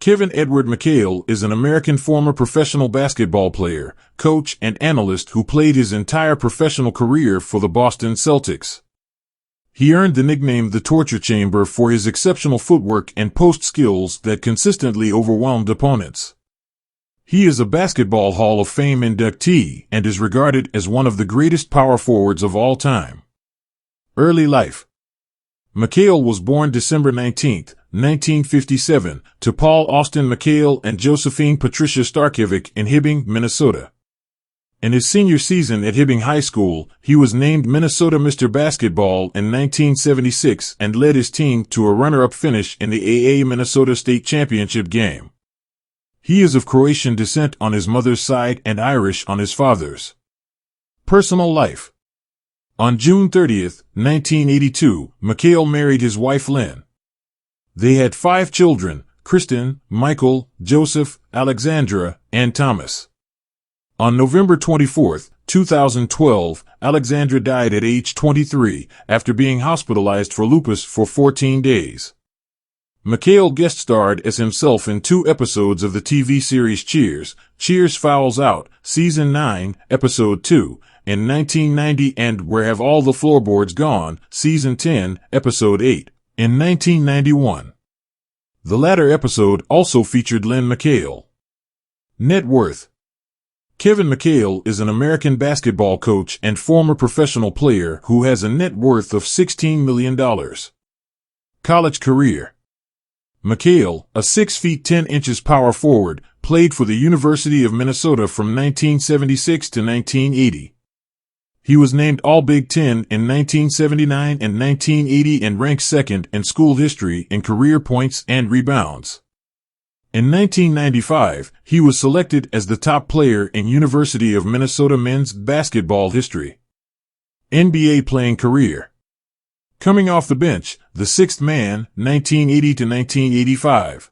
Kevin Edward McHale is an American former professional basketball player, coach, and analyst who played his entire professional career for the Boston Celtics. He earned the nickname the Torture Chamber for his exceptional footwork and post skills that consistently overwhelmed opponents. He is a Basketball Hall of Fame inductee and is regarded as one of the greatest power forwards of all time. Early life. McHale was born December 19, 1957, to Paul Austin McHale and Josephine Patricia Starkevic in Hibbing, Minnesota. In his senior season at Hibbing High School, he was named Minnesota Mr. Basketball in 1976 and led his team to a runner-up finish in the AA Minnesota State Championship game. He is of Croatian descent on his mother's side and Irish on his father's. Personal life. On June 30, 1982, McHale married his wife Lynn. They had 5 children: Kristen, Michael, Joseph, Alexandra, and Thomas. On November 24, 2012, Alexandra died at age 23 after being hospitalized for lupus for 14 days. McHale guest starred as himself in 2 episodes of the TV series Cheers, Cheers Fouls Out, Season 9, Episode 2, in 1990, and Where Have All the Floorboards Gone, Season 10, Episode 8, in 1991. The latter episode also featured Lynn McHale. Net worth. Kevin McHale is an American basketball coach and former professional player who has a net worth of $16 million. College career. McHale, a 6 feet 10 inches power forward, played for the University of Minnesota from 1976 to 1980. He was named All-Big Ten in 1979 and 1980 and ranked second in school history in career points and rebounds. In 1995, he was selected as the top player in University of Minnesota men's basketball history. NBA playing career. Coming off the bench, the sixth man, 1980 to 1985.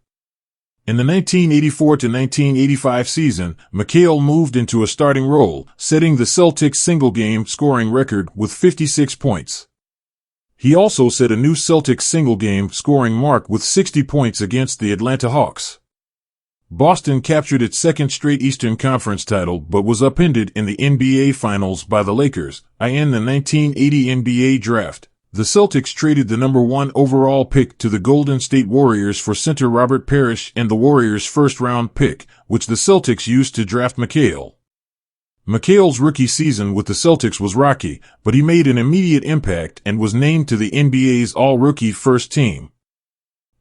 In the 1984 to 1985 season, McHale moved into a starting role, setting the Celtics single-game scoring record with 56 points. He also set a new Celtics single-game scoring mark with 60 points against the Atlanta Hawks. Boston captured its second straight Eastern Conference title but was upended in the NBA Finals by the Lakers, in the 1980 NBA Draft. The Celtics traded the number 1 overall pick to the Golden State Warriors for center Robert Parrish and the Warriors' first-round pick, which the Celtics used to draft McHale. McHale's rookie season with the Celtics was rocky, but he made an immediate impact and was named to the NBA's All-Rookie First Team.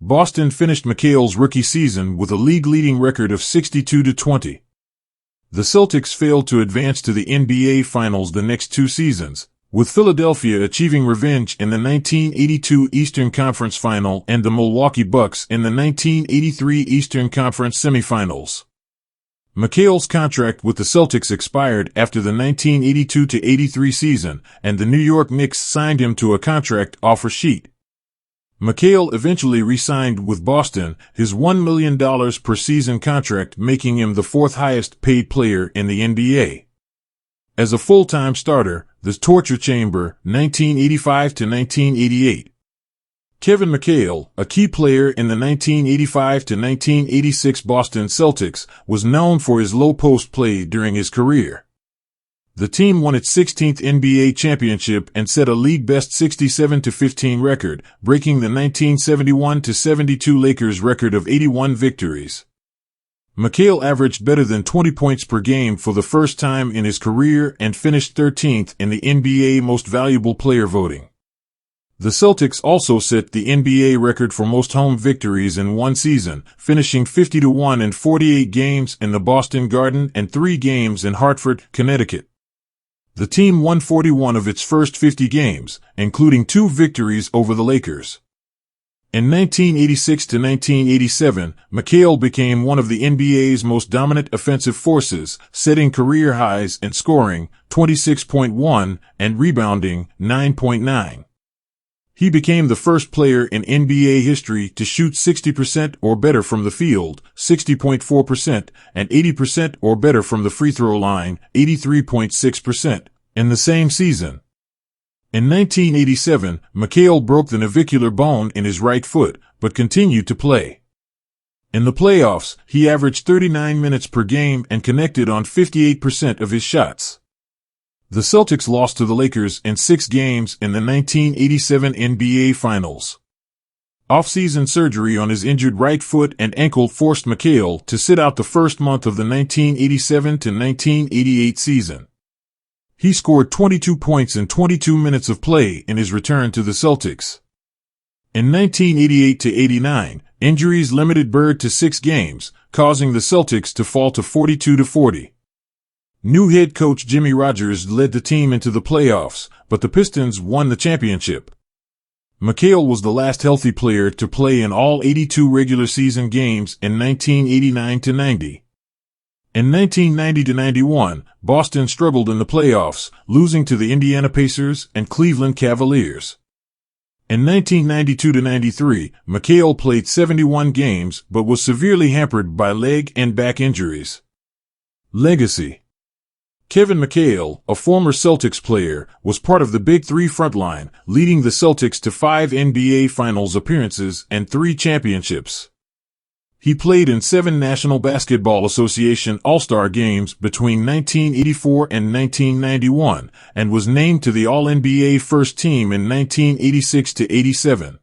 Boston finished McHale's rookie season with a league-leading record of 62-20. The Celtics failed to advance to the NBA Finals the next 2 seasons, with Philadelphia achieving revenge in the 1982 Eastern Conference Final and the Milwaukee Bucks in the 1983 Eastern Conference Semifinals. McHale's contract with the Celtics expired after the 1982-83 season, and the New York Knicks signed him to a contract offer sheet. McHale eventually re-signed with Boston, his $1 million per season contract making him the 4th highest paid player in the NBA. As a full-time starter, the Torture Chamber, 1985 to 1988. Kevin McHale, a key player in the 1985 to 1986 Boston Celtics, was known for his low post play during his career. The team won its 16th NBA championship and set a league-best 67-15 record, breaking the 1971-72 Lakers record of 81 victories. McHale averaged better than 20 points per game for the first time in his career and finished 13th in the NBA Most Valuable Player voting. The Celtics also set the NBA record for most home victories in one season, finishing 50-1 in 48 games in the Boston Garden and 3 games in Hartford, Connecticut. The team won 41 of its first 50 games, including 2 victories over the Lakers. In 1986 to 1987, McHale became one of the NBA's most dominant offensive forces, setting career highs in scoring, 26.1, and rebounding, 9.9. He became the first player in NBA history to shoot 60% or better from the field, 60.4%, and 80% or better from the free throw line, 83.6%, in the same season. In 1987, McHale broke the navicular bone in his right foot, but continued to play. In the playoffs, he averaged 39 minutes per game and connected on 58% of his shots. The Celtics lost to the Lakers in 6 games in the 1987 NBA Finals. Off-season surgery on his injured right foot and ankle forced McHale to sit out the first month of the 1987 to 1988 season. He scored 22 points in 22 minutes of play in his return to the Celtics. In 1988-89, injuries limited Bird to 6 games, causing the Celtics to fall to 42-40. New head coach Jimmy Rogers led the team into the playoffs, but the Pistons won the championship. McHale was the last healthy player to play in all 82 regular season games in 1989-90. In 1990-91, Boston struggled in the playoffs, losing to the Indiana Pacers and Cleveland Cavaliers. In 1992-93, McHale played 71 games but was severely hampered by leg and back injuries. Legacy. Kevin McHale, a former Celtics player, was part of the Big Three frontline, leading the Celtics to 5 NBA Finals appearances and 3 championships. He played in 7 National Basketball Association All-Star games between 1984 and 1991 and was named to the All-NBA First Team in 1986-87.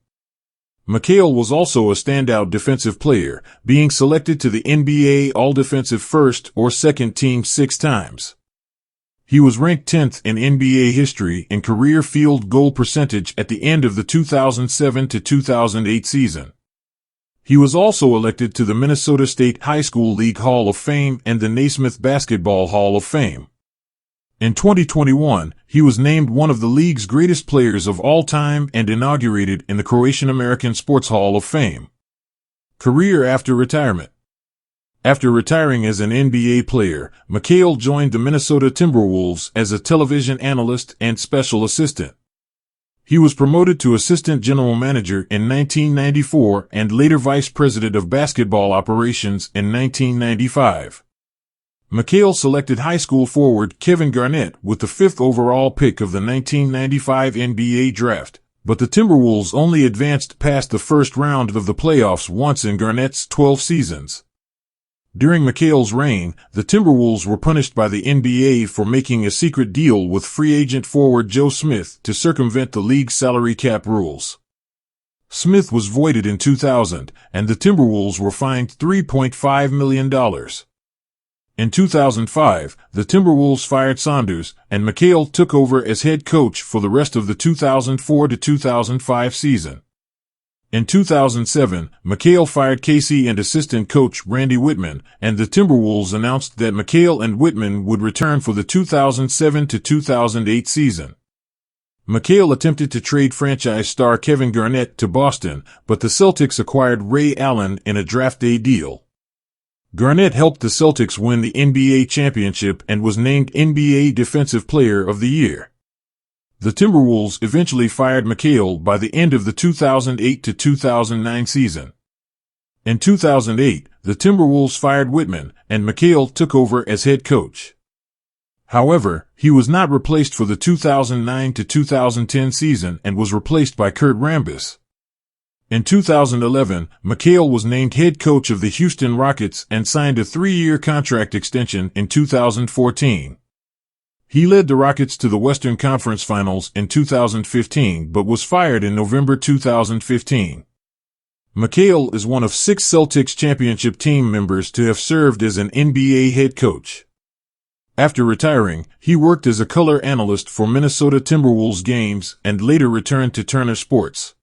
McHale was also a standout defensive player, being selected to the NBA All-Defensive First or Second Team 6 times. He was ranked 10th in NBA history in career field goal percentage at the end of the 2007-2008 season. He was also elected to the Minnesota State High School League Hall of Fame and the Naismith Basketball Hall of Fame. In 2021, he was named one of the league's greatest players of all time and inaugurated in the Croatian American Sports Hall of Fame. Career after retirement. After retiring as an NBA player, McHale joined the Minnesota Timberwolves as a television analyst and special assistant. He was promoted to assistant general manager in 1994 and later vice president of basketball operations in 1995. McHale selected high school forward Kevin Garnett with the 5th overall pick of the 1995 NBA draft, but the Timberwolves only advanced past the first round of the playoffs once in Garnett's 12 seasons. During McHale's reign, the Timberwolves were punished by the NBA for making a secret deal with free agent forward Joe Smith to circumvent the league's salary cap rules. Smith was voided in 2000, and the Timberwolves were fined $3.5 million. In 2005, the Timberwolves fired Saunders, and McHale took over as head coach for the rest of the 2004-2005 season. In 2007, McHale fired Casey and assistant coach Randy Whitman, and the Timberwolves announced that McHale and Whitman would return for the 2007-2008 season. McHale attempted to trade franchise star Kevin Garnett to Boston, but the Celtics acquired Ray Allen in a draft day deal. Garnett helped the Celtics win the NBA championship and was named NBA Defensive Player of the Year. The Timberwolves eventually fired McHale by the end of the 2008-2009 season. In 2008, the Timberwolves fired Whitman, and McHale took over as head coach. However, he was not replaced for the 2009-2010 season and was replaced by Kurt Rambis. In 2011, McHale was named head coach of the Houston Rockets and signed a 3-year contract extension in 2014. He led the Rockets to the Western Conference Finals in 2015 but was fired in November 2015. McHale is one of 6 Celtics championship team members to have served as an NBA head coach. After retiring, he worked as a color analyst for Minnesota Timberwolves games and later returned to Turner Sports.